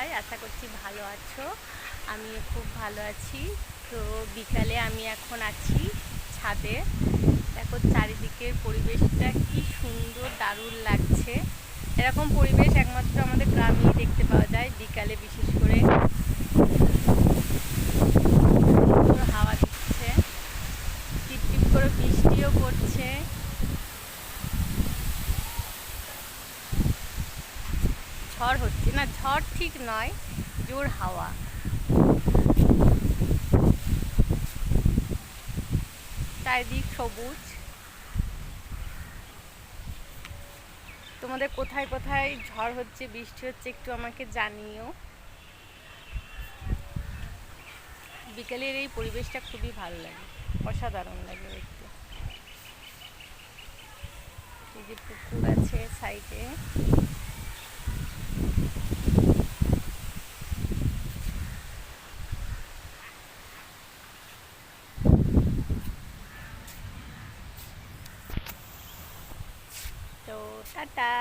সবাই, আশা করছি ভালো আছো। আমিও খুব ভালো আছি। তো বিকালে আমি এখন আছি ছাদে। দেখো চারিদিকের পরিবেশটা কি সুন্দর, দারুণ লাগছে। এরকম পরিবেশ একমাত্র আমাদের গ্রামেই দেখতে পাওয়া যায়, বিকালে বিশেষ করে। সুন্দর হাওয়া দিচ্ছে, টিপটিপ করে বৃষ্টিও পড়ছে। ঝড় হচ্ছে না, ঝড় ঠিক নয়, জোর হাওয়া। চারিদিক সবুজ। তোমাদের কোথায় কোথায় ঝড় হচ্ছে, বৃষ্টি হচ্ছে, একটু আমাকে জানিও। বিকেলের এই পরিবেশটা খুবই ভালো লাগে, অসাধারণ লাগে দেখতে। এই যে পুকুর আছে সাইডে। তো টাটা।